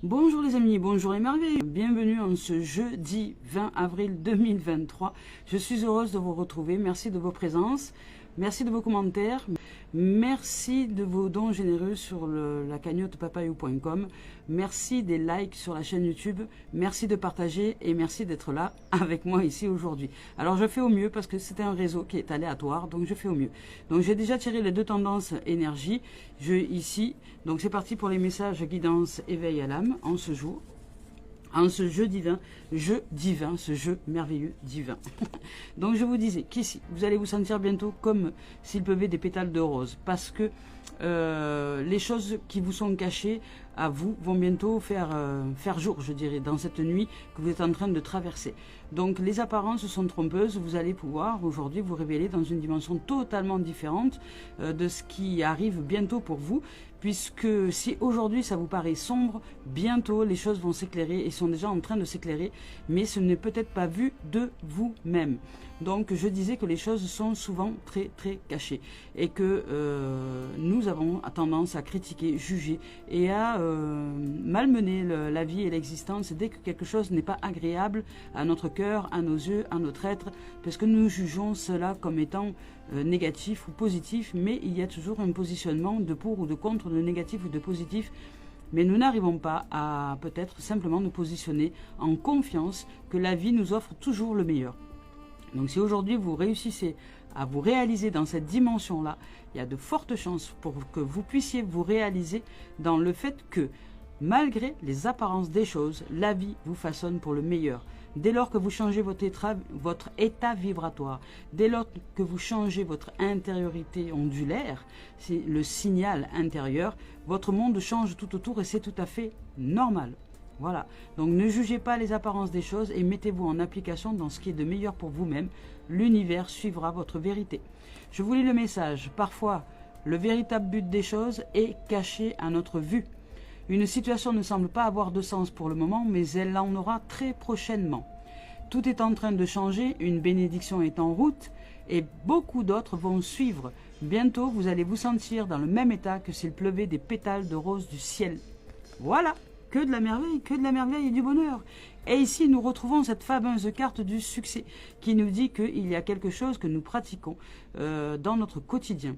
Bonjour les amis, bonjour les merveilles, bienvenue en ce jeudi 20 avril 2023. Je suis heureuse de vous retrouver, merci de vos présences, merci de vos commentaires, merci de vos dons généreux sur la cagnotte papayou.com, merci des likes sur la chaîne YouTube, merci de partager et merci d'être là avec moi ici aujourd'hui. Alors je fais au mieux parce que c'est un réseau qui est aléatoire, donc je fais au mieux. Donc j'ai déjà tiré les deux tendances énergie, ici, donc c'est parti pour les messages guidance éveil à l'âme en ce jour. En ce jeu divin, ce jeu merveilleux divin. Donc je vous disais qu'ici, vous allez vous sentir bientôt comme s'il pleuvait des pétales de rose. Parce que les choses qui vous sont cachées à vous vont bientôt faire jour, je dirais, dans cette nuit que vous êtes en train de traverser. Donc les apparences sont trompeuses, vous allez pouvoir aujourd'hui vous révéler dans une dimension totalement différente de ce qui arrive bientôt pour vous. Puisque si aujourd'hui ça vous paraît sombre, bientôt les choses vont s'éclairer et sont déjà en train de s'éclairer, mais ce n'est peut-être pas vu de vous-même. Donc je disais que les choses sont souvent très très cachées et que nous avons tendance à critiquer, juger et à malmener la vie et l'existence dès que quelque chose n'est pas agréable à notre cœur, à nos yeux, à notre être, parce que nous jugeons cela comme étant négatif ou positif, mais il y a toujours un positionnement de pour ou de contre, de négatif ou de positif. Mais nous n'arrivons pas à peut-être simplement nous positionner en confiance que la vie nous offre toujours le meilleur. Donc si aujourd'hui vous réussissez à vous réaliser dans cette dimension-là, il y a de fortes chances pour que vous puissiez vous réaliser dans le fait que malgré les apparences des choses, la vie vous façonne pour le meilleur. Dès lors que vous changez votre état vibratoire, dès lors que vous changez votre intériorité ondulaire, c'est le signal intérieur, votre monde change tout autour et c'est tout à fait normal. Voilà, donc ne jugez pas les apparences des choses et mettez-vous en application dans ce qui est de meilleur pour vous-même. L'univers suivra votre vérité. Je vous lis le message. Parfois, le véritable but des choses est caché à notre vue. Une situation ne semble pas avoir de sens pour le moment, mais elle en aura très prochainement. Tout est en train de changer, une bénédiction est en route et beaucoup d'autres vont suivre. Bientôt, vous allez vous sentir dans le même état que s'il pleuvait des pétales de rose du ciel. Voilà, que de la merveille et du bonheur. Et ici, nous retrouvons cette fameuse carte du succès qui nous dit qu'il y a quelque chose que nous pratiquons dans notre quotidien.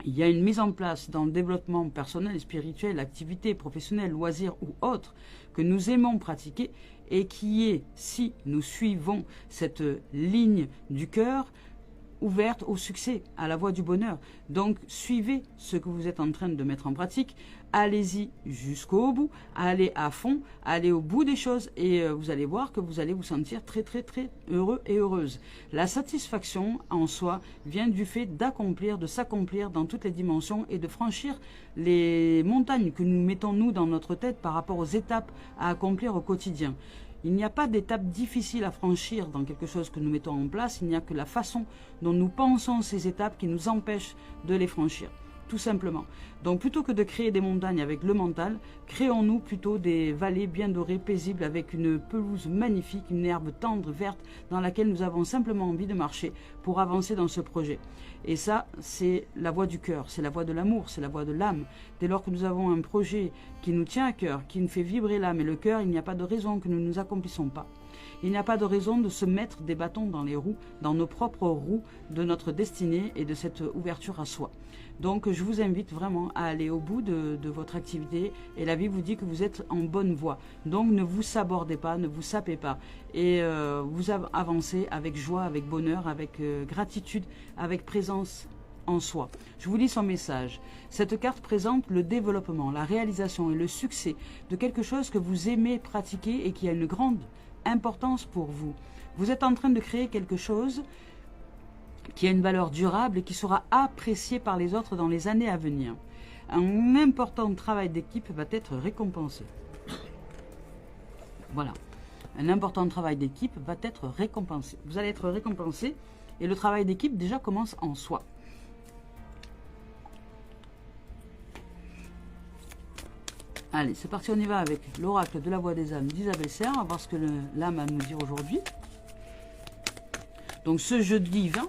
Il y a une mise en place dans le développement personnel et spirituel, activités professionnelles, loisirs ou autres que nous aimons pratiquer et qui est, si nous suivons cette ligne du cœur, ouverte au succès, à la voie du bonheur. Donc suivez ce que vous êtes en train de mettre en pratique, allez-y jusqu'au bout, allez à fond, allez au bout des choses et vous allez voir que vous allez vous sentir très très très heureux et heureuse. La satisfaction en soi vient du fait d'accomplir, de s'accomplir dans toutes les dimensions et de franchir les montagnes que nous mettons nous dans notre tête par rapport aux étapes à accomplir au quotidien. Il n'y a pas d'étape difficile à franchir dans quelque chose que nous mettons en place, il n'y a que la façon dont nous pensons ces étapes qui nous empêchent de les franchir, tout simplement. Donc plutôt que de créer des montagnes avec le mental, créons-nous plutôt des vallées bien dorées, paisibles, avec une pelouse magnifique, une herbe tendre, verte, dans laquelle nous avons simplement envie de marcher pour avancer dans ce projet. Et ça, c'est la voie du cœur, c'est la voie de l'amour, c'est la voie de l'âme. Dès lors que nous avons un projet qui nous tient à cœur, qui nous fait vibrer l'âme et le cœur, il n'y a pas de raison que nous ne nous accomplissons pas. Il n'y a pas de raison de se mettre des bâtons dans les roues, dans nos propres roues de notre destinée et de cette ouverture à soi. Donc je vous invite vraiment à aller au bout de votre activité et la vie vous dit que vous êtes en bonne voie. Donc ne vous sabordez pas, ne vous sapez pas et vous avancez avec joie, avec bonheur, avec gratitude, avec présence en soi. Je vous lis son message. Cette carte présente le développement, la réalisation et le succès de quelque chose que vous aimez pratiquer et qui a une grande importance pour vous. Vous êtes en train de créer quelque chose qui a une valeur durable et qui sera apprécié par les autres dans les années à venir. Un important travail d'équipe va être récompensé. Voilà. Un important travail d'équipe va être récompensé. Vous allez être récompensé et le travail d'équipe déjà commence en soi. Allez, c'est parti, on y va avec l'oracle de la voix des âmes d'Isabelle Serre. On va voir ce que l'âme a à nous dire aujourd'hui. Donc ce jeu divin,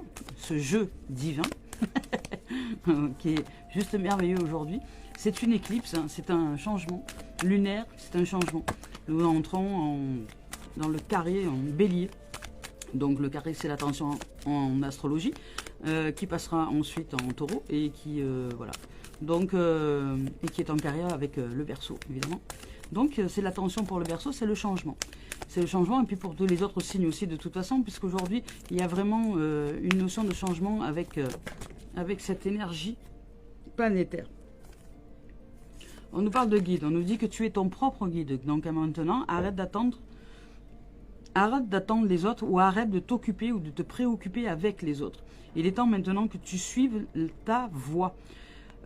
qui est juste merveilleux aujourd'hui, c'est une éclipse, hein, c'est un changement lunaire, c'est un changement. Nous entrons dans le carré en bélier. Donc le carré, c'est l'attention en astrologie, qui passera ensuite en taureau et qui, voilà. Donc, et qui est en carré avec le Verseau, évidemment. Donc c'est l'attention pour le Verseau, c'est le changement. C'est le changement, et puis pour tous les autres signes aussi de toute façon, puisqu'aujourd'hui, il y a vraiment une notion de changement avec cette énergie planétaire. On nous parle de guide, on nous dit que tu es ton propre guide. Donc maintenant, arrête d'attendre les autres, ou arrête de t'occuper ou de te préoccuper avec les autres. Il est temps maintenant que tu suives ta voie.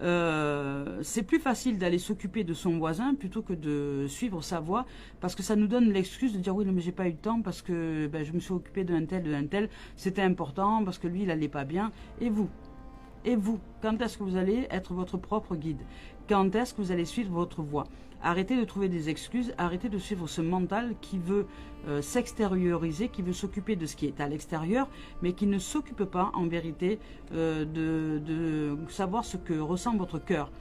C'est plus facile d'aller s'occuper de son voisin plutôt que de suivre sa voie, parce que ça nous donne l'excuse de dire oui mais j'ai pas eu le temps parce que ben, je me suis occupé d'un tel, c'était important parce que lui il allait pas bien. Et vous, quand est-ce que vous allez être votre propre guide? Quand est-ce que vous allez suivre votre voie? Arrêtez de trouver des excuses, arrêtez de suivre ce mental qui veut s'extérioriser, qui veut s'occuper de ce qui est à l'extérieur, mais qui ne s'occupe pas en vérité de savoir ce que ressent votre cœur.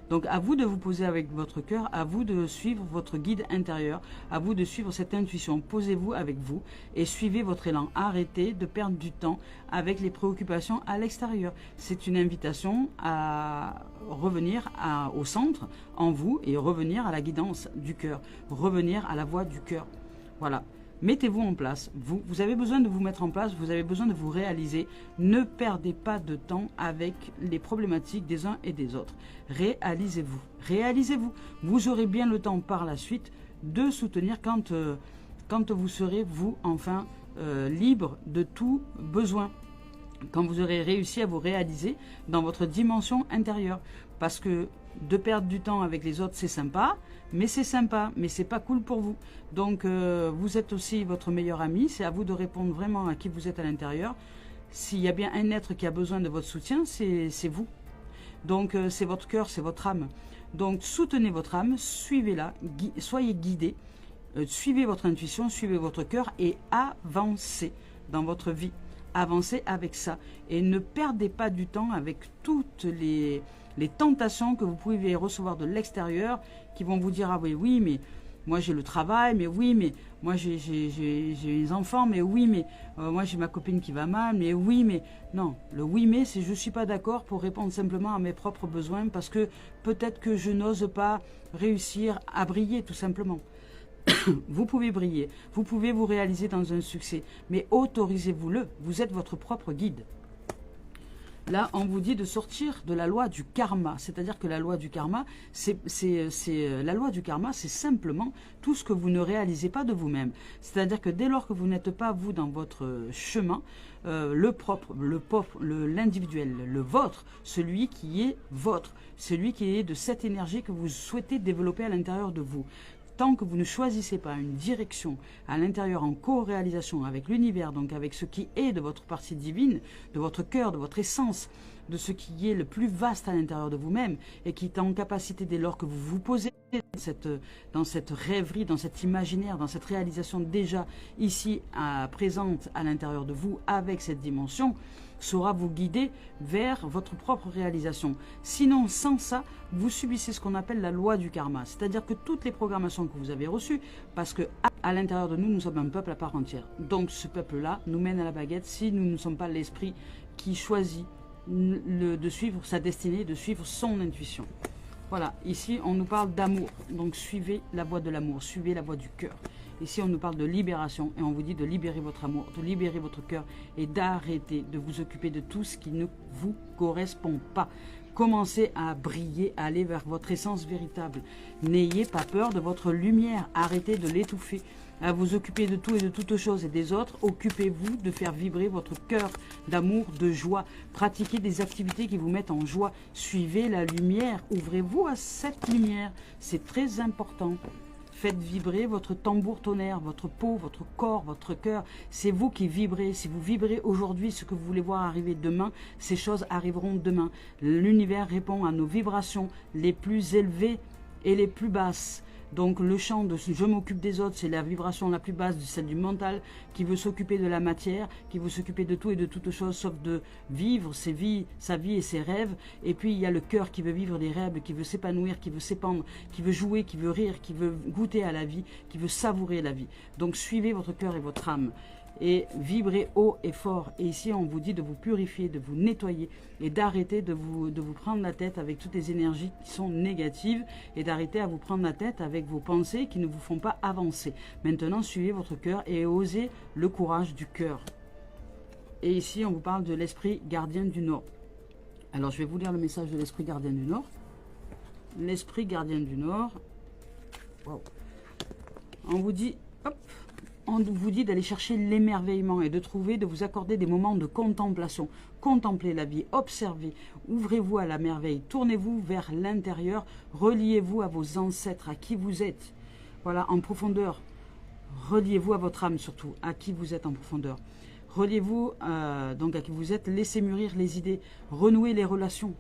Donc à vous de vous poser avec votre cœur, à vous de suivre votre guide intérieur, à vous de suivre cette intuition. Posez-vous avec vous et suivez votre élan. Arrêtez de perdre du temps avec les préoccupations à l'extérieur. C'est une invitation à revenir au centre en vous et revenir à la guidance du cœur, revenir à la voie du cœur. Voilà. Mettez-vous en place. Vous avez besoin de vous mettre en place, vous avez besoin de vous réaliser. Ne perdez pas de temps avec les problématiques des uns et des autres. Réalisez-vous. Réalisez-vous. Vous aurez bien le temps par la suite de soutenir quand vous serez, vous, enfin, libre de tout besoin. Quand vous aurez réussi à vous réaliser dans votre dimension intérieure. Parce que de perdre du temps avec les autres, c'est sympa, mais c'est pas cool pour vous. Donc, vous êtes aussi votre meilleur ami. C'est à vous de répondre vraiment à qui vous êtes à l'intérieur. S'il y a bien un être qui a besoin de votre soutien, c'est vous. Donc, c'est votre cœur, c'est votre âme. Donc, soutenez votre âme, suivez-la, soyez guidés, suivez votre intuition, suivez votre cœur et avancez dans votre vie. Avancez avec ça et ne perdez pas du temps avec toutes les tentations que vous pouvez recevoir de l'extérieur qui vont vous dire ah oui mais moi j'ai le travail, mais oui mais moi j'ai les enfants, mais oui mais moi j'ai ma copine qui va mal, mais oui mais non, le oui mais c'est je suis pas d'accord pour répondre simplement à mes propres besoins parce que peut-être que je n'ose pas réussir à briller tout simplement. Vous pouvez briller, vous pouvez vous réaliser dans un succès, mais autorisez-vous-le, vous êtes votre propre guide. Là, on vous dit de sortir de la loi du karma, c'est-à-dire que la loi du karma, c'est simplement tout ce que vous ne réalisez pas de vous-même. C'est-à-dire que dès lors que vous n'êtes pas vous dans votre chemin, l'individuel, le vôtre, celui qui est votre, celui qui est de cette énergie que vous souhaitez développer à l'intérieur de vous. Tant que vous ne choisissez pas une direction à l'intérieur en co-réalisation avec l'univers, donc avec ce qui est de votre partie divine, de votre cœur, de votre essence, de ce qui est le plus vaste à l'intérieur de vous-même et qui est en capacité dès lors que vous vous posez dans cette rêverie, dans cet imaginaire, dans cette réalisation déjà ici présente à l'intérieur de vous avec cette dimension, saura vous guider vers votre propre réalisation. Sinon, sans ça, vous subissez ce qu'on appelle la loi du karma. C'est-à-dire que toutes les programmations que vous avez reçues, parce que à l'intérieur de nous, nous sommes un peuple à part entière. Donc ce peuple-là nous mène à la baguette si nous ne sommes pas l'esprit qui choisit de suivre sa destinée, de suivre son intuition. Voilà, ici on nous parle d'amour. Donc suivez la voie de l'amour, suivez la voie du cœur. Ici, on nous parle de libération et on vous dit de libérer votre amour, de libérer votre cœur et d'arrêter de vous occuper de tout ce qui ne vous correspond pas. Commencez à briller, à aller vers votre essence véritable. N'ayez pas peur de votre lumière. Arrêtez de l'étouffer, à vous occuper de tout et de toutes choses et des autres. Occupez-vous de faire vibrer votre cœur d'amour, de joie. Pratiquez des activités qui vous mettent en joie. Suivez la lumière. Ouvrez-vous à cette lumière. C'est très important. Faites vibrer votre tambour tonnerre, votre peau, votre corps, votre cœur. C'est vous qui vibrez. Si vous vibrez aujourd'hui ce que vous voulez voir arriver demain, ces choses arriveront demain. L'univers répond à nos vibrations les plus élevées et les plus basses. Donc le chant de je m'occupe des autres, c'est la vibration la plus basse, celle du mental, qui veut s'occuper de la matière, qui veut s'occuper de tout et de toutes choses, sauf de vivre sa vie et ses rêves. Et puis il y a le cœur qui veut vivre des rêves, qui veut s'épanouir, qui veut s'épandre, qui veut jouer, qui veut rire, qui veut goûter à la vie, qui veut savourer la vie. Donc suivez votre cœur et votre âme. Et vibrez haut et fort. Et ici, on vous dit de vous purifier, de vous nettoyer et d'arrêter de vous prendre la tête avec toutes les énergies qui sont négatives et d'arrêter à vous prendre la tête avec vos pensées qui ne vous font pas avancer. Maintenant, suivez votre cœur et osez le courage du cœur. Et ici, on vous parle de l'esprit gardien du Nord. Alors, je vais vous lire le message de l'esprit gardien du Nord. L'esprit gardien du Nord. Wow. On vous dit, hop, on vous dit d'aller chercher l'émerveillement et de trouver, de vous accorder des moments de contemplation. Contemplez la vie, observez, ouvrez-vous à la merveille, tournez-vous vers l'intérieur, reliez-vous à vos ancêtres, à qui vous êtes. Voilà, en profondeur. Reliez-vous à votre âme surtout, à qui vous êtes en profondeur. Reliez-vous donc à qui vous êtes, laissez mûrir les idées, renouez les relations.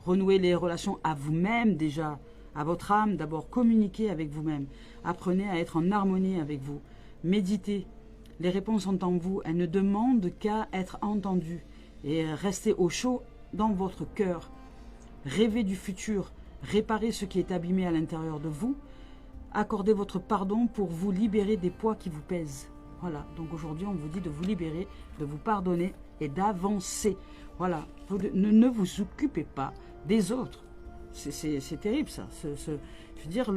Renouez les relations à vous-même déjà, à votre âme d'abord, communiquez avec vous-même. Apprenez à être en harmonie avec vous. Méditez, les réponses sont en vous, elles ne demandent qu'à être entendues. Et restez au chaud dans votre cœur. Rêvez du futur, réparez ce qui est abîmé à l'intérieur de vous. Accordez votre pardon pour vous libérer des poids qui vous pèsent. Voilà, donc aujourd'hui on vous dit de vous libérer, de vous pardonner et d'avancer. Voilà, vous ne vous occupez pas des autres. C'est terrible ça. Je veux dire,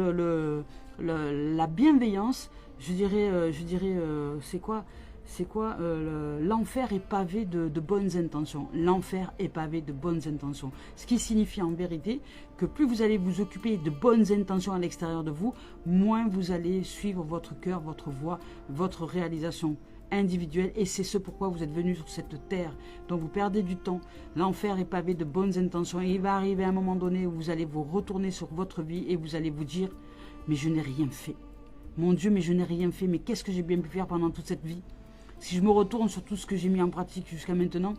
la bienveillance, je dirais c'est quoi l'enfer est pavé de bonnes intentions. L'enfer est pavé de bonnes intentions. Ce qui signifie en vérité que plus vous allez vous occuper de bonnes intentions à l'extérieur de vous, moins vous allez suivre votre cœur, votre voie, votre réalisation individuelle. Et c'est ce pourquoi vous êtes venu sur cette terre. Donc vous perdez du temps. L'enfer est pavé de bonnes intentions. Et il va arriver un moment donné où vous allez vous retourner sur votre vie et vous allez vous dire « Mais je n'ai rien fait. Mon Dieu, mais je n'ai rien fait. Mais qu'est-ce que j'ai bien pu faire pendant toute cette vie ? Si je me retourne sur tout ce que j'ai mis en pratique jusqu'à maintenant,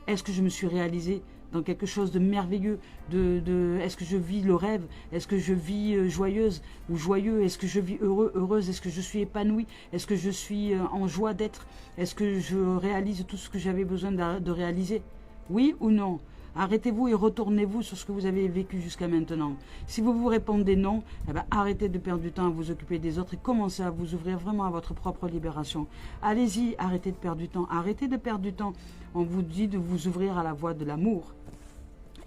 est-ce que je me suis réalisé dans quelque chose de merveilleux, est-ce que je vis le rêve, est-ce que je vis joyeuse ou joyeux, est-ce que je vis heureux, heureuse, est-ce que je suis épanouie, est-ce que je suis en joie d'être, est-ce que je réalise tout ce que j'avais besoin de réaliser? Oui ou non? Arrêtez-vous et retournez-vous sur ce que vous avez vécu jusqu'à maintenant. Si vous vous répondez non, eh bien, arrêtez de perdre du temps à vous occuper des autres et commencez à vous ouvrir vraiment à votre propre libération. Allez-y, arrêtez de perdre du temps. Arrêtez de perdre du temps. On vous dit de vous ouvrir à la voie de l'amour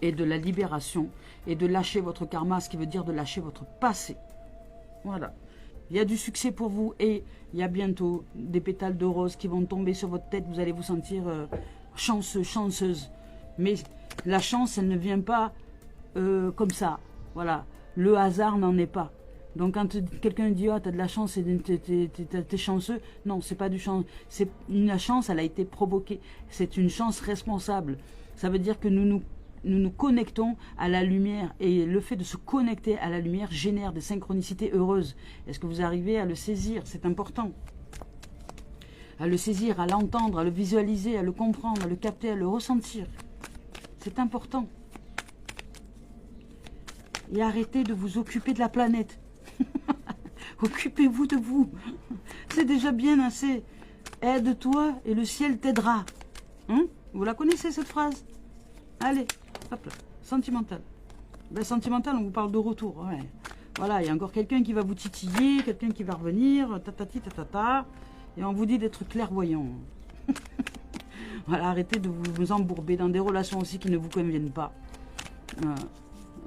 et de la libération et de lâcher votre karma, ce qui veut dire de lâcher votre passé. Voilà. Il y a du succès pour vous et il y a bientôt des pétales de rose qui vont tomber sur votre tête. Vous allez vous sentir chanceux, chanceuse. Mais la chance, elle ne vient pas comme ça. Voilà. Le hasard n'en est pas. Donc quand quelqu'un dit « Ah, t'as de la chance et t'es chanceux », non, c'est pas du chance. C'est une chance, elle a été provoquée. C'est une chance responsable. Ça veut dire que nous nous connectons à la lumière. Et le fait de se connecter à la lumière génère des synchronicités heureuses. Est-ce que vous arrivez à le saisir? C'est important. À le saisir, à l'entendre, à le visualiser, à le comprendre, à le capter, à le ressentir. C'est important. Et arrêtez de vous occuper de la planète. Occupez-vous de vous. C'est déjà bien assez. Aide-toi et le ciel t'aidera. Hein? Vous la connaissez cette phrase? Allez, hop là. Sentimental. Ben, sentimental, on vous parle de retour. Ouais. Voilà, il y a encore quelqu'un qui va vous titiller, quelqu'un qui va revenir, tatati, tatata. Et on vous dit d'être clairvoyant. Voilà, arrêtez de vous embourber dans des relations aussi qui ne vous conviennent pas.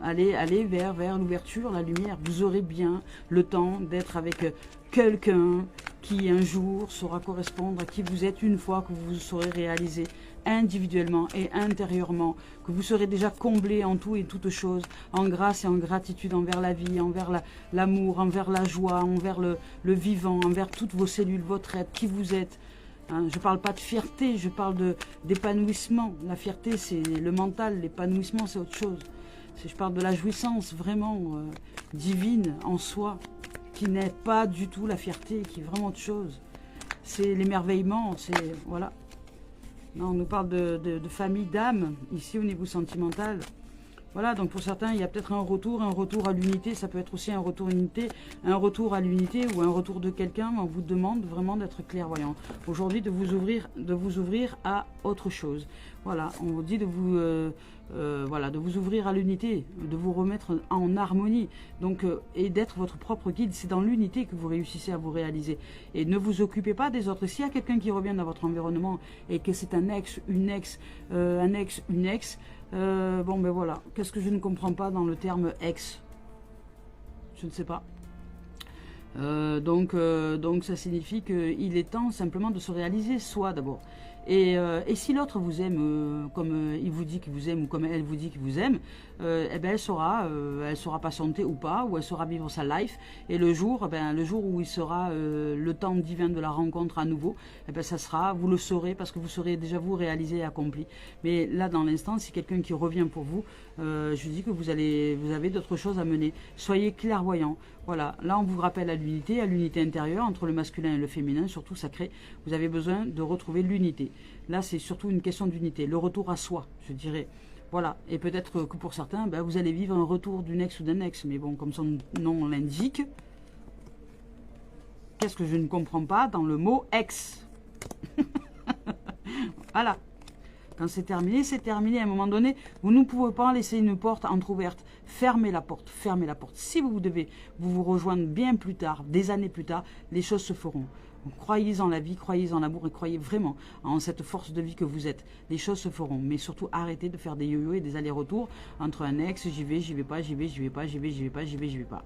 Allez vers l'ouverture, la lumière. Vous aurez bien le temps d'être avec quelqu'un qui un jour saura correspondre à qui vous êtes une fois que vous saurez réaliser individuellement et intérieurement, que vous serez déjà comblé en tout et toutes choses, en grâce et en gratitude envers la vie, envers l'amour, envers la joie, envers le vivant, envers toutes vos cellules, votre être, qui vous êtes. Hein, je ne parle pas de fierté, je parle d'épanouissement. La fierté, c'est le mental, l'épanouissement, c'est autre chose. Je parle de la jouissance vraiment divine en soi, qui n'est pas du tout la fierté, qui est vraiment autre chose. C'est l'émerveillement, c'est... Voilà. Là, on nous parle de famille, d'âme, ici au niveau sentimental. Voilà, donc pour certains, il y a peut-être un retour à l'unité. Ça peut être aussi un retour à l'unité, un retour à l'unité ou un retour de quelqu'un. On vous demande vraiment d'être clairvoyant. Aujourd'hui, de vous ouvrir à autre chose. Voilà, on vous dit de vous, voilà, de vous ouvrir à l'unité, de vous remettre en harmonie. Donc, et d'être votre propre guide. C'est dans l'unité que vous réussissez à vous réaliser. Et ne vous occupez pas des autres. S'il y a quelqu'un qui revient dans votre environnement et que c'est un ex, une ex, bon ben voilà, qu'est-ce que je ne comprends pas dans le terme ex? Je ne sais pas. Donc ça signifie qu'il est temps simplement de se réaliser soi d'abord. Et si l'autre vous aime comme il vous dit qu'il vous aime ou comme elle vous dit qu'il vous aime, eh ben elle saura patienter ou pas, ou elle saura vivre sa life. Et le jour où il sera le temps divin de la rencontre à nouveau, eh ben ça sera, vous le saurez parce que vous serez déjà vous réalisé et accompli. Mais là dans l'instant, si quelqu'un qui revient pour vous, je dis que vous avez d'autres choses à mener. Soyez clairvoyant. Voilà, là on vous rappelle à l'unité intérieure entre le masculin et le féminin, surtout sacré. Vous avez besoin de retrouver l'unité. Là c'est surtout une question d'unité, le retour à soi, je dirais. Voilà, et peut-être que pour certains, ben, vous allez vivre un retour d'une ex ou d'un ex. Mais bon, comme son nom l'indique, qu'est-ce que je ne comprends pas dans le mot ex? Voilà. Quand c'est terminé, c'est terminé. À un moment donné, vous ne pouvez pas laisser une porte entrouverte. Fermez la porte, fermez la porte. Si vous devez vous rejoindre bien plus tard, des années plus tard, les choses se feront. Donc, croyez en la vie, croyez en l'amour et croyez vraiment en cette force de vie que vous êtes. Les choses se feront. Mais surtout, arrêtez de faire des yo-yo et des allers-retours entre un ex, j'y vais pas, j'y vais pas, j'y vais pas.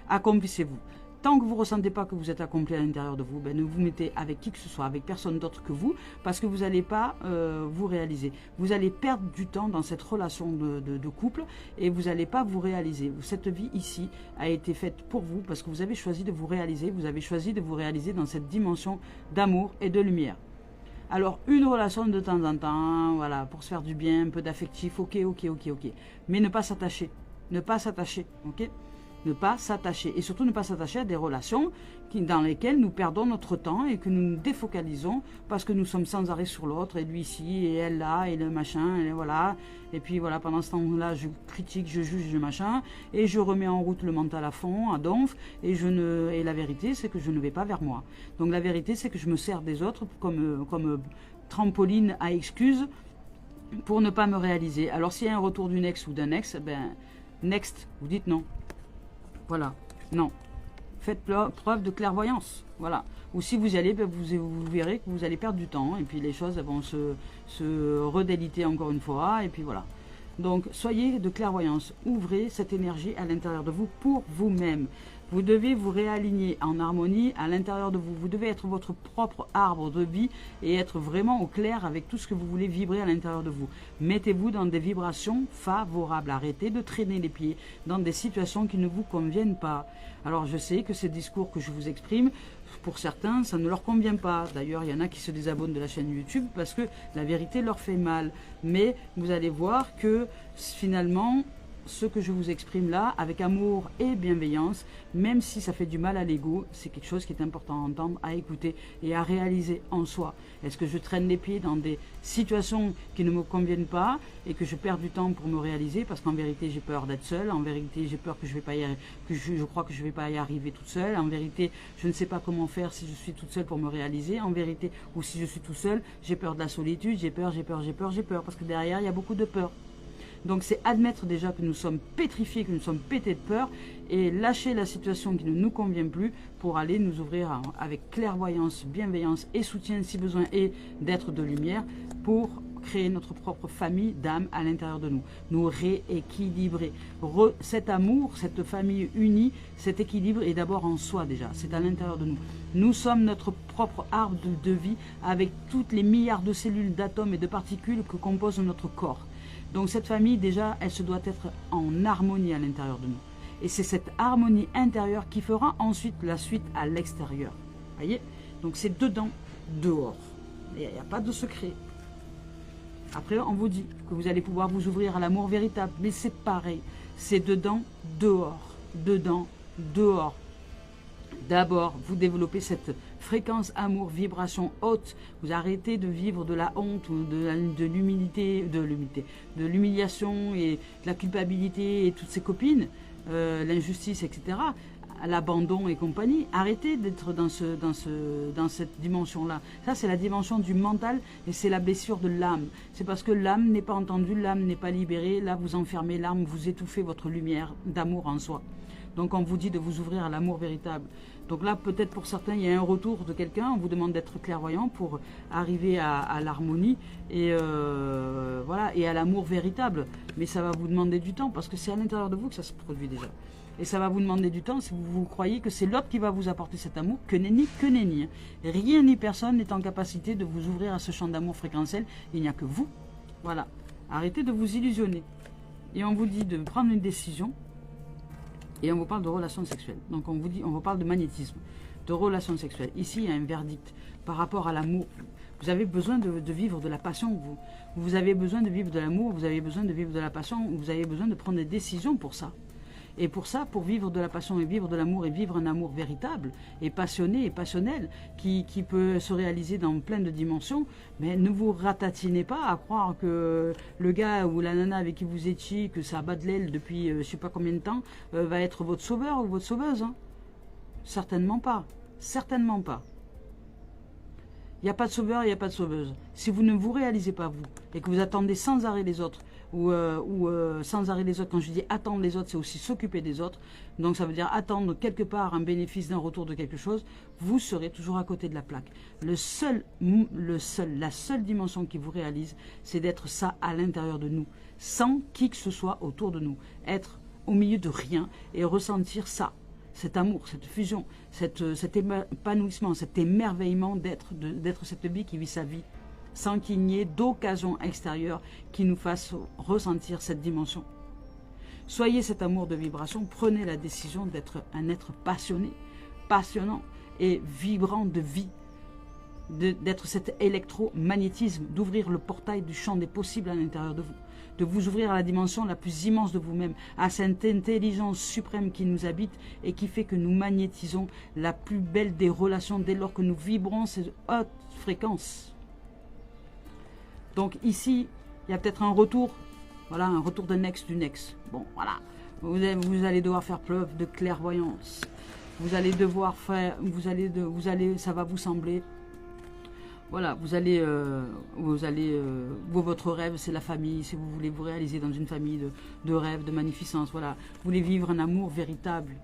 Accomplissez-vous. Tant que vous ne ressentez pas que vous êtes accompli à l'intérieur de vous, ben ne vous mettez avec qui que ce soit, avec personne d'autre que vous, parce que vous n'allez pas vous réaliser. Vous allez perdre du temps dans cette relation de couple et vous n'allez pas vous réaliser. Cette vie ici a été faite pour vous parce que vous avez choisi de vous réaliser. Vous avez choisi de vous réaliser dans cette dimension d'amour et de lumière. Alors, une relation de temps en temps, voilà, pour se faire du bien, un peu d'affectif, ok. Mais ne pas s'attacher. Ne pas s'attacher, ok? Ne pas s'attacher. Et surtout ne pas s'attacher à des relations dans lesquelles nous perdons notre temps et que nous nous défocalisons parce que nous sommes sans arrêt sur l'autre. Et lui ici, et elle là, et le machin, et voilà. Et puis voilà, pendant ce temps-là, je critique, je juge, je machin. Et je remets en route le mental à fond, à donf. Et la vérité, c'est que je ne vais pas vers moi. Donc la vérité, c'est que je me sers des autres comme trampoline à excuses pour ne pas me réaliser. Alors s'il y a un retour d'une ex ou d'un ex, ben next, vous dites non. Voilà, non. Faites preuve de clairvoyance. Voilà. Ou si vous y allez, ben vous verrez que vous allez perdre du temps. Et puis les choses vont se redéliter encore une fois. Et puis voilà. Donc soyez de clairvoyance. Ouvrez cette énergie à l'intérieur de vous pour vous-même. Vous devez vous réaligner en harmonie à l'intérieur de vous. Vous devez être votre propre arbre de vie et être vraiment au clair avec tout ce que vous voulez vibrer à l'intérieur de vous. Mettez-vous dans des vibrations favorables. Arrêtez de traîner les pieds dans des situations qui ne vous conviennent pas. Alors je sais que ces discours que je vous exprime, pour certains, ça ne leur convient pas. D'ailleurs, il y en a qui se désabonnent de la chaîne YouTube parce que la vérité leur fait mal. Mais vous allez voir que finalement, ce que je vous exprime là, avec amour et bienveillance, même si ça fait du mal à l'ego, c'est quelque chose qui est important à entendre, à écouter et à réaliser en soi. Est-ce que je traîne les pieds dans des situations qui ne me conviennent pas et que je perds du temps pour me réaliser parce qu'en vérité j'ai peur d'être seule, en vérité j'ai peur que je vais pas je crois que je vais pas y arriver toute seule, en vérité je ne sais pas comment faire si je suis toute seule pour me réaliser, en vérité, ou si je suis tout seul, j'ai peur de la solitude, j'ai peur parce que derrière il y a beaucoup de peur. Donc c'est admettre déjà que nous sommes pétrifiés, que nous sommes pétés de peur et lâcher la situation qui ne nous convient plus pour aller nous ouvrir avec clairvoyance, bienveillance et soutien si besoin et d'être de lumière pour créer notre propre famille d'âme à l'intérieur de nous. Nous rééquilibrer. Cet amour, cette famille unie, cet équilibre est d'abord en soi déjà. C'est à l'intérieur de nous. Nous sommes notre propre arbre de vie avec toutes les milliards de cellules, d'atomes et de particules que compose notre corps. Donc cette famille, déjà, elle se doit être en harmonie à l'intérieur de nous. Et c'est cette harmonie intérieure qui fera ensuite la suite à l'extérieur. Voyez? Donc c'est dedans, dehors. Il n'y a pas de secret. Après, on vous dit que vous allez pouvoir vous ouvrir à l'amour véritable. Mais c'est pareil. C'est dedans, dehors. Dedans, dehors. D'abord, vous développez cette fréquence amour, vibration haute. Vous arrêtez de vivre de la honte, ou de l'humilité, de l'humiliation et de la culpabilité et toutes ces copines, l'injustice, etc., l'abandon et compagnie. Arrêtez d'être dans cette dimension-là. Ça, c'est la dimension du mental et c'est la blessure de l'âme. C'est parce que l'âme n'est pas entendue, l'âme n'est pas libérée. Là, vous enfermez l'âme, vous étouffez votre lumière d'amour en soi. Donc, on vous dit de vous ouvrir à l'amour véritable. Donc là, peut-être pour certains, il y a un retour de quelqu'un. On vous demande d'être clairvoyant pour arriver à l'harmonie et voilà, et à l'amour véritable. Mais ça va vous demander du temps parce que c'est à l'intérieur de vous que ça se produit déjà. Et ça va vous demander du temps si vous croyez que c'est l'autre qui va vous apporter cet amour, que nenni, que nenni. Rien ni personne n'est en capacité de vous ouvrir à ce champ d'amour fréquentiel. Il n'y a que vous. Voilà. Arrêtez de vous illusionner. Et on vous dit de prendre une décision. Et on vous parle de relations sexuelles. Donc on vous parle de magnétisme, de relations sexuelles. Ici, il y a un verdict par rapport à l'amour. Vous avez besoin de vivre de la passion. Vous avez besoin de vivre de l'amour, vous avez besoin de vivre de la passion, vous avez besoin de prendre des décisions pour ça. Et pour ça, pour vivre de la passion et vivre de l'amour et vivre un amour véritable et passionné et passionnel qui peut se réaliser dans plein de dimensions, mais ne vous ratatinez pas à croire que le gars ou la nana avec qui vous étiez, que ça bat de l'aile depuis je ne sais pas combien de temps, va être votre sauveur ou votre sauveuse. Hein. Certainement pas. Certainement pas. Il n'y a pas de sauveur, il n'y a pas de sauveuse. Si vous ne vous réalisez pas vous et que vous attendez sans arrêt les autres, ou sans arrêt les autres, quand je dis attendre les autres, c'est aussi s'occuper des autres. Donc ça veut dire attendre quelque part un bénéfice d'un retour de quelque chose, vous serez toujours à côté de la plaque. La seule dimension qui vous réalise, c'est d'être ça à l'intérieur de nous, sans qui que ce soit autour de nous. Être au milieu de rien et ressentir ça. Cet amour, cette fusion, cet épanouissement, cet émerveillement d'être cette vie qui vit sa vie, sans qu'il n'y ait d'occasion extérieure qui nous fasse ressentir cette dimension. Soyez cet amour de vibration, prenez la décision d'être un être passionné, passionnant et vibrant de vie, d'être cet électromagnétisme, d'ouvrir le portail du champ des possibles à l'intérieur de vous, de vous ouvrir à la dimension la plus immense de vous-même, à cette intelligence suprême qui nous habite et qui fait que nous magnétisons la plus belle des relations dès lors que nous vibrons ces hautes fréquences. Donc ici, il y a peut-être un retour, voilà, un retour d'un ex du ex. Bon, voilà, vous allez devoir faire preuve de clairvoyance. Vous allez devoir faire, ça va vous sembler. Voilà, votre rêve, c'est la famille, si vous voulez vous réaliser dans une famille de rêve, de magnificence, voilà. Vous voulez vivre un amour véritable.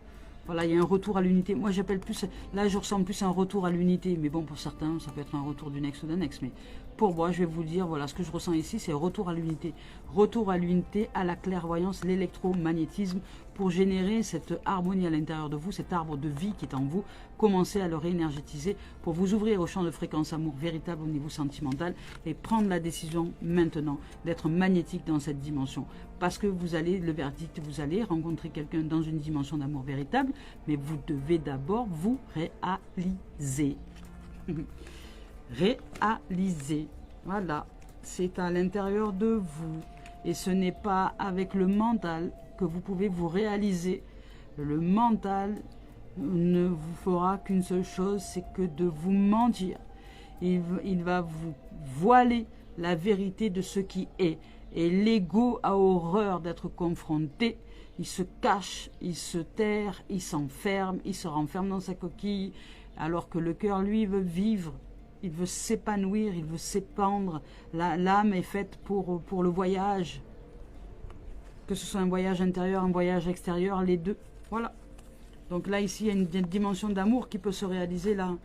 Voilà, il y a un retour à l'unité. Moi, j'appelle plus, là, je ressens plus un retour à l'unité. Mais bon, pour certains, ça peut être un retour d'une ex ou d'un ex. Mais pour moi, je vais vous dire, voilà, ce que je ressens ici, c'est retour à l'unité. Retour à l'unité, à la clairvoyance, l'électromagnétisme, pour générer cette harmonie à l'intérieur de vous, cet arbre de vie qui est en vous. Commencez à le réénergétiser pour vous ouvrir au champ de fréquence amour véritable au niveau sentimental et prendre la décision maintenant d'être magnétique dans cette dimension. Parce que vous allez, le verdict, vous allez rencontrer quelqu'un dans une dimension d'amour véritable, mais vous devez d'abord vous réaliser. Réaliser. Voilà. C'est à l'intérieur de vous. Et ce n'est pas avec le mental que vous pouvez vous réaliser. Le mental ne vous fera qu'une seule chose, c'est que de vous mentir. Il va vous voiler la vérité de ce qui est. Et l'ego a horreur d'être confronté. Il se cache, il se terre, il s'enferme, il se renferme dans sa coquille. Alors que le cœur, lui, veut vivre. Il veut s'épanouir, il veut s'épandre. L'âme est faite pour le voyage. Que ce soit un voyage intérieur, un voyage extérieur, les deux. Voilà. Donc là, ici, il y a une dimension d'amour qui peut se réaliser là.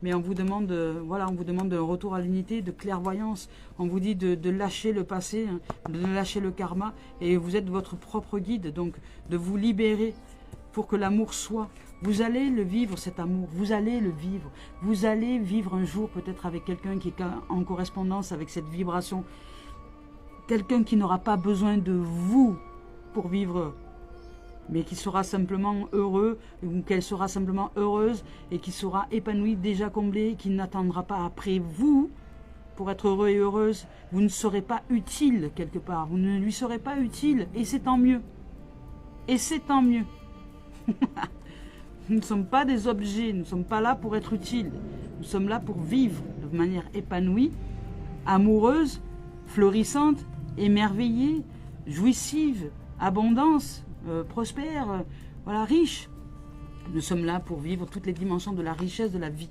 Mais on vous demande, voilà, on vous demande un retour à l'unité, de clairvoyance. On vous dit de lâcher le passé, hein, de lâcher le karma. Et vous êtes votre propre guide, donc de vous libérer pour que l'amour soit. Vous allez le vivre, cet amour. Vous allez le vivre. Vous allez vivre un jour peut-être avec quelqu'un qui est en correspondance avec cette vibration. Quelqu'un qui n'aura pas besoin de vous pour vivre, mais qui sera simplement heureux, ou qu'elle sera simplement heureuse, et qui sera épanouie, déjà comblée, qui n'attendra pas après vous, pour être heureux et heureuse. Vous ne serez pas utile quelque part, vous ne lui serez pas utile, et c'est tant mieux. Et c'est tant mieux. Nous ne sommes pas des objets, nous ne sommes pas là pour être utiles. Nous sommes là pour vivre de manière épanouie, amoureuse, florissante, émerveillée, jouissive, abondance, prospère, voilà, riche. Nous sommes là pour vivre toutes les dimensions de la richesse de la vie.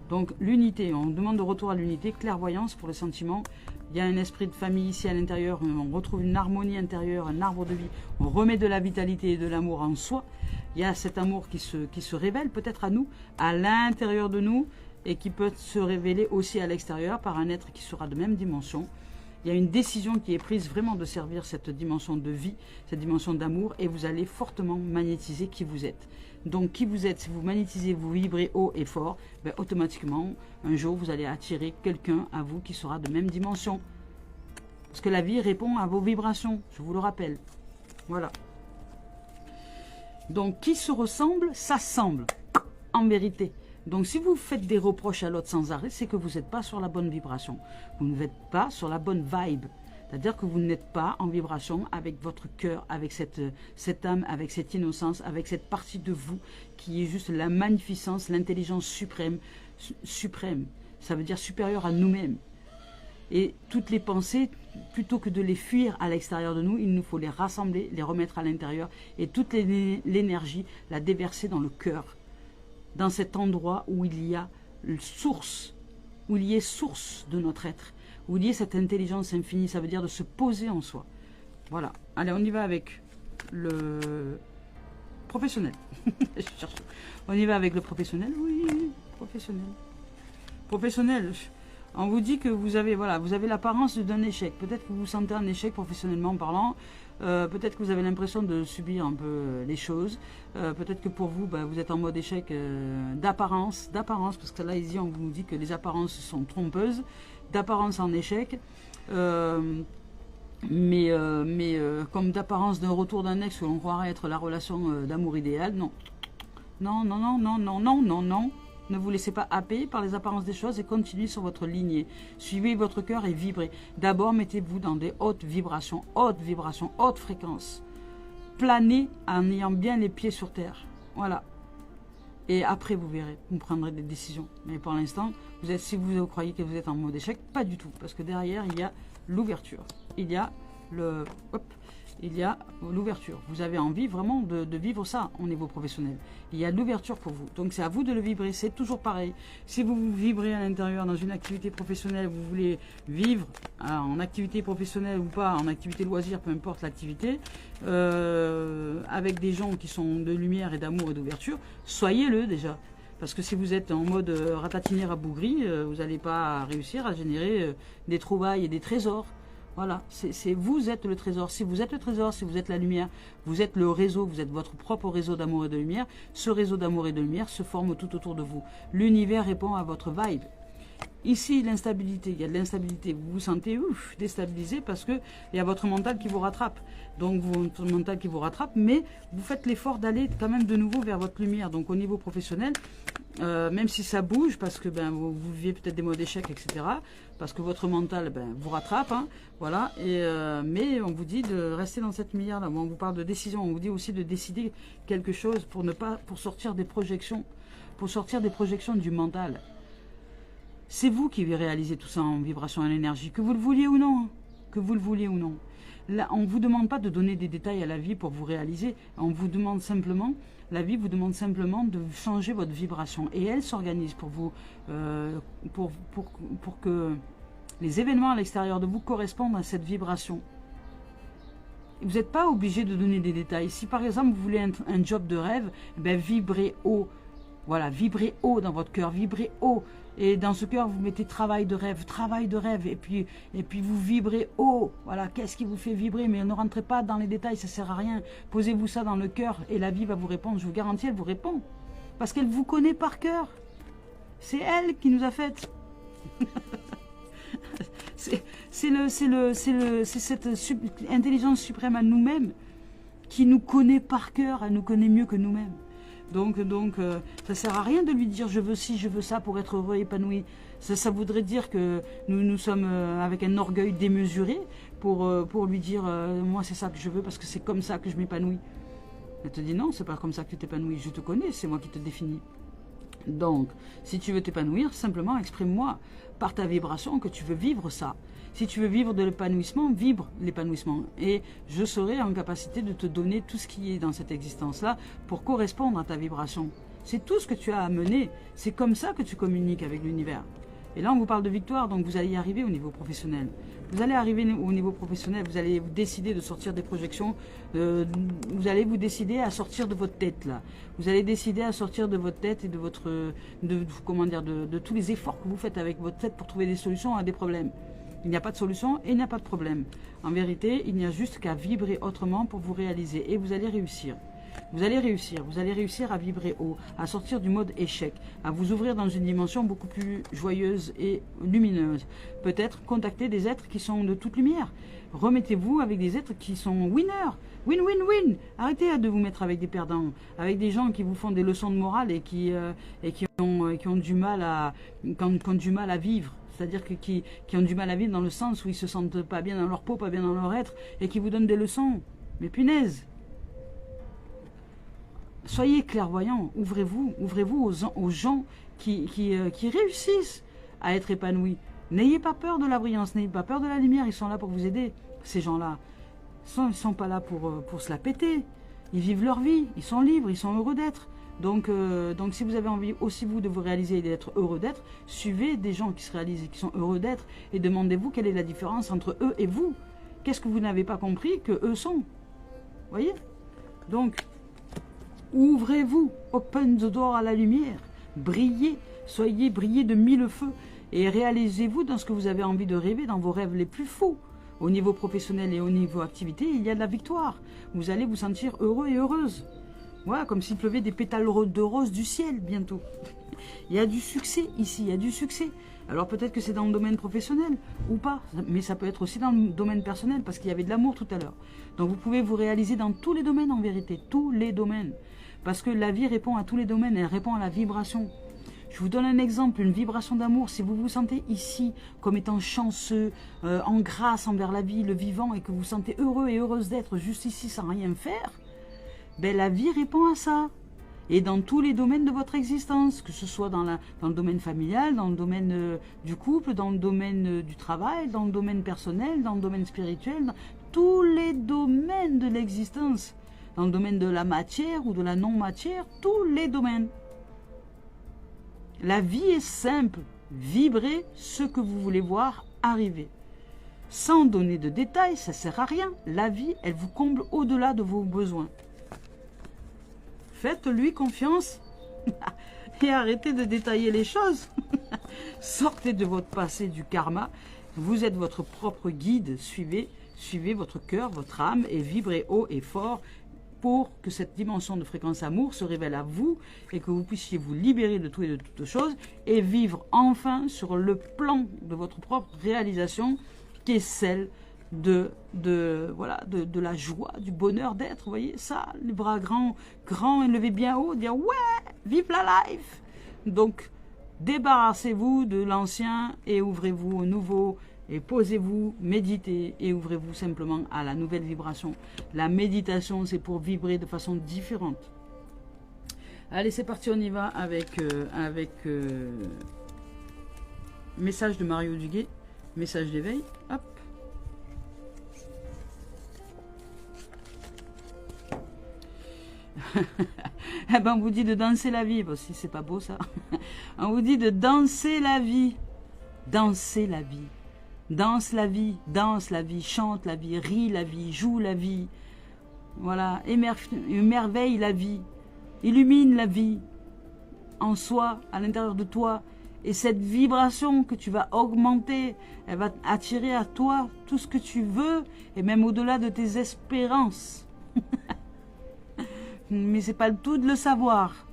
Donc l'unité, on demande de retour à l'unité, clairvoyance pour les sentiments. Il y a un esprit de famille ici à l'intérieur, on retrouve une harmonie intérieure, un arbre de vie. On remet de la vitalité et de l'amour en soi. Il y a cet amour qui se révèle peut-être à nous, à l'intérieur de nous, et qui peut se révéler aussi à l'extérieur par un être qui sera de même dimension. Il y a une décision qui est prise vraiment de servir cette dimension de vie, cette dimension d'amour, et vous allez fortement magnétiser qui vous êtes. Donc qui vous êtes, si vous magnétisez, vous vibrez haut et fort, ben, automatiquement, un jour, vous allez attirer quelqu'un à vous qui sera de même dimension. Parce que la vie répond à vos vibrations, je vous le rappelle. Voilà. Donc qui se ressemble, s'assemble, en vérité. Donc si vous faites des reproches à l'autre sans arrêt, c'est que vous n'êtes pas sur la bonne vibration. Vous n'êtes pas sur la bonne vibe. C'est-à-dire que vous n'êtes pas en vibration avec votre cœur, avec cette âme, avec cette innocence, avec cette partie de vous qui est juste la magnificence, l'intelligence suprême. Suprême, ça veut dire supérieure à nous-mêmes. Et toutes les pensées, plutôt que de les fuir à l'extérieur de nous, il nous faut les rassembler, les remettre à l'intérieur et toute l'énergie, la déverser dans le cœur. Dans cet endroit où il y a source, où il y est source de notre être, où il y a cette intelligence infinie, ça veut dire de se poser en soi. Voilà. Allez, on y va avec le professionnel. On y va avec le professionnel. Oui, professionnel. Professionnel. On vous dit que vous avez l'apparence d'un échec. Peut-être que vous vous sentez un échec professionnellement parlant. Peut-être que vous avez l'impression de subir un peu les choses. Peut-être que pour vous, vous êtes en mode échec d'apparence, parce que là, ici, on vous dit que les apparences sont trompeuses, d'apparence en échec, mais comme d'apparence d'un retour d'un ex où on croirait être la relation d'amour idéale, non. Non, non, non, non, non, non, non, non. Ne vous laissez pas happer par les apparences des choses et continuez sur votre lignée. Suivez votre cœur et vibrez. D'abord, mettez-vous dans des hautes vibrations, haute fréquence. Planez en ayant bien les pieds sur terre. Voilà. Et après, vous verrez, vous prendrez des décisions. Mais pour l'instant, si vous croyez que vous êtes en mode échec, pas du tout. Parce que derrière, il y a l'ouverture. Il y a l'ouverture. Vous avez envie vraiment de vivre ça au niveau professionnel. Il y a l'ouverture pour vous. Donc c'est à vous de le vibrer. C'est toujours pareil. Si vous vibrez à l'intérieur dans une activité professionnelle, vous voulez vivre en activité professionnelle ou pas, en activité loisir, peu importe l'activité, avec des gens qui sont de lumière et d'amour et d'ouverture, soyez-le déjà. Parce que si vous êtes en mode ratatinière à bougri, vous n'allez pas réussir à générer des trouvailles et des trésors. Voilà, vous êtes le trésor. Si vous êtes le trésor, si vous êtes la lumière, vous êtes le réseau, vous êtes votre propre réseau d'amour et de lumière. Ce réseau d'amour et de lumière se forme tout autour de vous. L'univers répond à votre vibe. Ici, l'instabilité, il y a de l'instabilité. Vous vous sentez déstabilisé parce qu'il y a votre mental qui vous rattrape. Donc, votre mental qui vous rattrape, mais vous faites l'effort d'aller quand même de nouveau vers votre lumière. Donc, au niveau professionnel, même si ça bouge, parce que vous vivez peut-être des mots d'échec, etc., parce que votre mental vous rattrape, hein, voilà, mais on vous dit de rester dans cette lumière-là. On vous parle de décision, on vous dit aussi de décider quelque chose pour sortir des projections, du mental. C'est vous qui réalisez tout ça en vibration et en énergie, que vous le vouliez ou non. Que vous le vouliez ou non. Là, on ne vous demande pas de donner des détails à la vie pour vous réaliser. On vous demande simplement, la vie vous demande simplement de changer votre vibration. Et elle s'organise pour vous, pour que les événements à l'extérieur de vous correspondent à cette vibration. Vous n'êtes pas obligé de donner des détails. Si par exemple vous voulez un job de rêve, vibrez haut. Voilà, vibrez haut dans votre cœur, vibrez haut. Et dans ce cœur, vous mettez travail de rêve, et puis vous vibrez haut. Voilà, qu'est-ce qui vous fait vibrer? Mais ne rentrez pas dans les détails, ça ne sert à rien. Posez-vous ça dans le cœur et la vie va vous répondre. Je vous garantis, elle vous répond. Parce qu'elle vous connaît par cœur. C'est elle qui nous a faites. c'est cette intelligence suprême à nous-mêmes qui nous connaît par cœur, elle nous connaît mieux que nous-mêmes. Donc, ça ne sert à rien de lui dire je veux ci, je veux ça pour être heureux, épanoui. Ça voudrait dire que nous sommes avec un orgueil démesuré pour lui dire moi c'est ça que je veux parce que c'est comme ça que je m'épanouis. Elle te dit non, c'est pas comme ça que tu t'épanouis. Je te connais, c'est moi qui te définis. Donc, si tu veux t'épanouir, simplement exprime-moi par ta vibration que tu veux vivre ça. Si tu veux vivre de l'épanouissement, vibre l'épanouissement. Et je serai en capacité de te donner tout ce qui est dans cette existence-là pour correspondre à ta vibration. C'est tout ce que tu as à mener. C'est comme ça que tu communiques avec l'univers. Et là, on vous parle de victoire, donc vous allez y arriver au niveau professionnel. Vous allez arriver au niveau professionnel, vous allez décider de sortir des projections, vous allez vous décider à sortir de votre tête, là. Vous allez décider à sortir de votre tête et de votre, de tous les efforts que vous faites avec votre tête pour trouver des solutions à des problèmes. Il n'y a pas de solution et il n'y a pas de problème. En vérité, il n'y a juste qu'à vibrer autrement pour vous réaliser et vous allez réussir. Vous allez réussir à vibrer haut, à sortir du mode échec, à vous ouvrir dans une dimension beaucoup plus joyeuse et lumineuse. Peut-être contacter des êtres qui sont de toute lumière. Remettez-vous avec des êtres qui sont winners. Win, win, win. Arrêtez de vous mettre avec des perdants, avec des gens qui vous font des leçons de morale et qui ont du mal à vivre. C'est-à-dire qui ont du mal à vivre dans le sens où ils se sentent pas bien dans leur peau, pas bien dans leur être, et qui vous donnent des leçons. Mais punaise! Soyez clairvoyants, ouvrez-vous aux gens qui réussissent à être épanouis. N'ayez pas peur de la brillance, n'ayez pas peur de la lumière, ils sont là pour vous aider. Ces gens-là, ils ne sont pas là pour se la péter. Ils vivent leur vie, ils sont libres, ils sont heureux d'être. Donc si vous avez envie aussi vous de vous réaliser et d'être heureux d'être, suivez des gens qui se réalisent et qui sont heureux d'être et demandez-vous quelle est la différence entre eux et vous. Qu'est-ce que vous n'avez pas compris que eux sont? Voyez? Donc, ouvrez-vous, open the door à la lumière, brillez, brillez de mille feux et réalisez-vous dans ce que vous avez envie de rêver, dans vos rêves les plus fous. Au niveau professionnel et au niveau activité, il y a de la victoire. Vous allez vous sentir heureux et heureuse. Voilà, comme s'il pleuvait des pétales de rose du ciel bientôt. Il y a du succès ici, il y a du succès. Alors peut-être que c'est dans le domaine professionnel ou pas, mais ça peut être aussi dans le domaine personnel parce qu'il y avait de l'amour tout à l'heure. Donc vous pouvez vous réaliser dans tous les domaines en vérité, tous les domaines. Parce que la vie répond à tous les domaines, elle répond à la vibration. Je vous donne un exemple, une vibration d'amour. Si vous vous sentez ici comme étant chanceux, en grâce envers la vie, le vivant, et que vous vous sentez heureux et heureuse d'être juste ici sans rien faire, ben la vie répond à ça. Et dans tous les domaines de votre existence, que ce soit dans le domaine familial, dans le domaine du couple, dans le domaine du travail, dans le domaine personnel, dans le domaine spirituel, dans tous les domaines de l'existence, dans le domaine de la matière ou de la non-matière, tous les domaines. La vie est simple, vibrez ce que vous voulez voir arriver. Sans donner de détails, ça ne sert à rien. La vie, elle vous comble au-delà de vos besoins. Faites-lui confiance et arrêtez de détailler les choses. Sortez de votre passé du karma. Vous êtes votre propre guide. Suivez votre cœur, votre âme et vibrez haut et fort pour que cette dimension de fréquence amour se révèle à vous et que vous puissiez vous libérer de tout et de toutes choses et vivre enfin sur le plan de votre propre réalisation qui est celle de la joie, du bonheur d'être, vous voyez, ça, les bras grands et levés bien haut, dire ouais, vive la life. Donc, débarrassez-vous de l'ancien et ouvrez-vous au nouveau et posez-vous, méditez et ouvrez-vous simplement à la nouvelle vibration. La méditation, c'est pour vibrer de façon différente. Allez, c'est parti, on y va avec message de Mario Duguay, message d'éveil, hop. Eh ben, on vous dit de danser la vie. Bon, si c'est pas beau ça. On vous dit de danser la vie. Danser la vie. Danse la vie, chante la vie, rit la vie, joue la vie. Voilà, émerveille la vie. Illumine la vie en soi, à l'intérieur de toi. Et cette vibration que tu vas augmenter, elle va attirer à toi tout ce que tu veux et même au-delà de tes espérances. Mais c'est pas le tout de le savoir.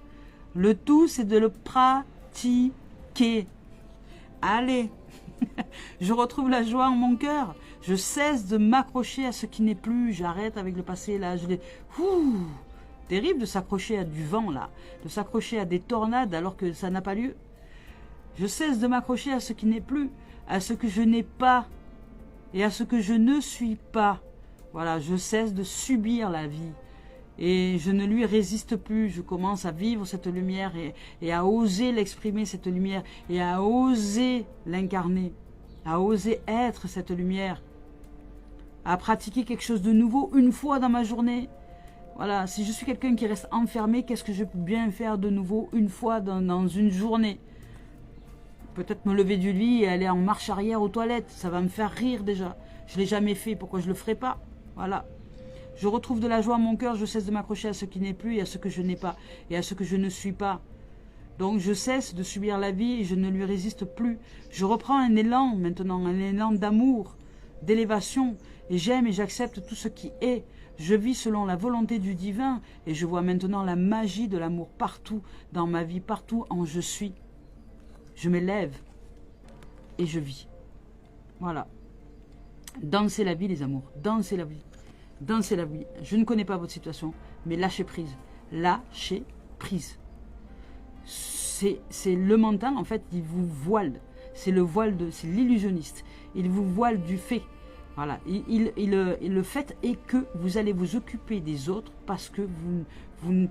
Le tout, c'est de le pratiquer. Allez, je retrouve la joie en mon cœur. Je cesse de m'accrocher à ce qui n'est plus. J'arrête avec le passé, là. Terrible de s'accrocher à du vent, là. De s'accrocher à des tornades alors que ça n'a pas lieu. Je cesse de m'accrocher à ce qui n'est plus, à ce que je n'ai pas et à ce que je ne suis pas. Voilà, je cesse de subir la vie. Et je ne lui résiste plus. Je commence à vivre cette lumière et à oser l'exprimer, cette lumière, et à oser l'incarner, à oser être cette lumière, à pratiquer quelque chose de nouveau une fois dans ma journée. Voilà, si je suis quelqu'un qui reste enfermé, qu'est-ce que je peux bien faire de nouveau une fois dans une journée? Peut-être me lever du lit et aller en marche arrière aux toilettes. Ça va me faire rire déjà. Je ne l'ai jamais fait, pourquoi je ne le ferai pas? Voilà. Je retrouve de la joie à mon cœur, je cesse de m'accrocher à ce qui n'est plus et à ce que je n'ai pas et à ce que je ne suis pas. Donc je cesse de subir la vie et je ne lui résiste plus. Je reprends un élan maintenant, un élan d'amour, d'élévation, et j'aime et j'accepte tout ce qui est. Je vis selon la volonté du divin et je vois maintenant la magie de l'amour partout dans ma vie, partout en je suis. Je m'élève et je vis. Voilà. Dansez la vie les amours, dansez la vie. Dansez la vie. Je ne connais pas votre situation, mais lâchez prise. Lâchez prise. C'est le mental, en fait, il vous voile. C'est le voile c'est l'illusionniste. Il vous voile du fait. Voilà. Le fait est que vous allez vous occuper des autres parce que vous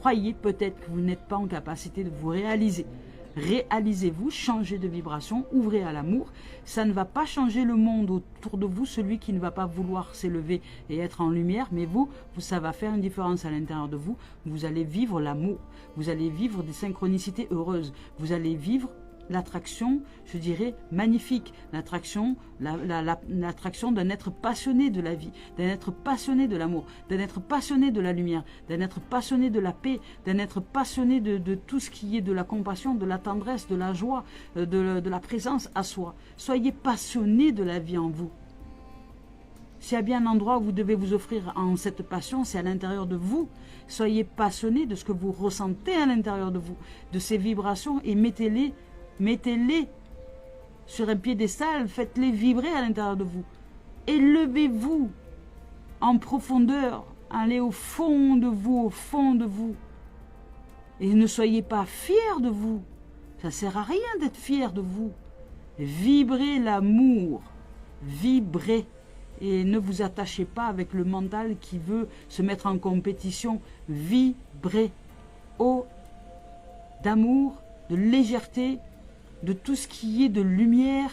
croyez peut-être que vous n'êtes pas en capacité de vous réaliser. Réalisez-vous, changez de vibration, ouvrez à l'amour. Ça ne va pas changer le monde autour de vous, celui qui ne va pas vouloir s'élever et être en lumière, mais vous, ça va faire une différence à l'intérieur de vous. Vous allez vivre l'amour, vous allez vivre des synchronicités heureuses, vous allez vivre l'attraction, je dirais, magnifique, l'attraction d'un être passionné de la vie, d'un être passionné de l'amour, d'un être passionné de la lumière, d'un être passionné de la paix, d'un être passionné de tout ce qui est de la compassion, de la tendresse, de la joie, de la présence à soi. Soyez passionné de la vie en vous. S'il y a bien un endroit où vous devez vous offrir en cette passion, c'est à l'intérieur de vous. Soyez passionné de ce que vous ressentez à l'intérieur de vous, de ces vibrations, et mettez-les sur un piédestal, faites-les vibrer à l'intérieur de vous. Élevez-vous en profondeur, allez au fond de vous, au fond de vous. Et ne soyez pas fiers de vous. Ça ne sert à rien d'être fier de vous. Vibrez l'amour, vibrez. Et ne vous attachez pas avec le mental qui veut se mettre en compétition. Vibrez. Eau d'amour, de légèreté, de tout ce qui est de lumière,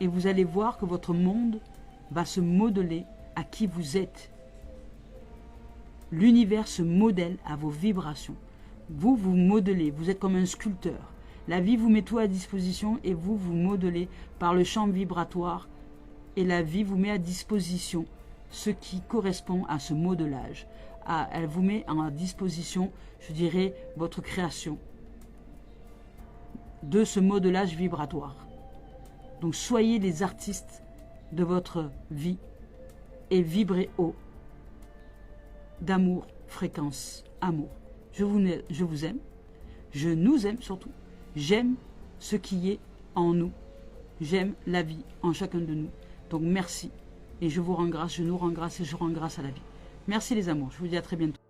et vous allez voir que votre monde va se modeler à qui vous êtes. L'univers se modèle à vos vibrations. Vous, vous modelez, vous êtes comme un sculpteur. La vie vous met tout à disposition et vous, vous modelez par le champ vibratoire, et la vie vous met à disposition ce qui correspond à ce modelage. Elle vous met en disposition, je dirais, votre création de ce modelage vibratoire. Donc soyez les artistes de votre vie et vibrez haut d'amour, fréquence, amour. Je vous aime, je nous aime surtout, j'aime ce qui est en nous, j'aime la vie en chacun de nous. Donc merci, et je vous rends grâce, je nous rends grâce et je rends grâce à la vie. Merci les amours, je vous dis à très bientôt.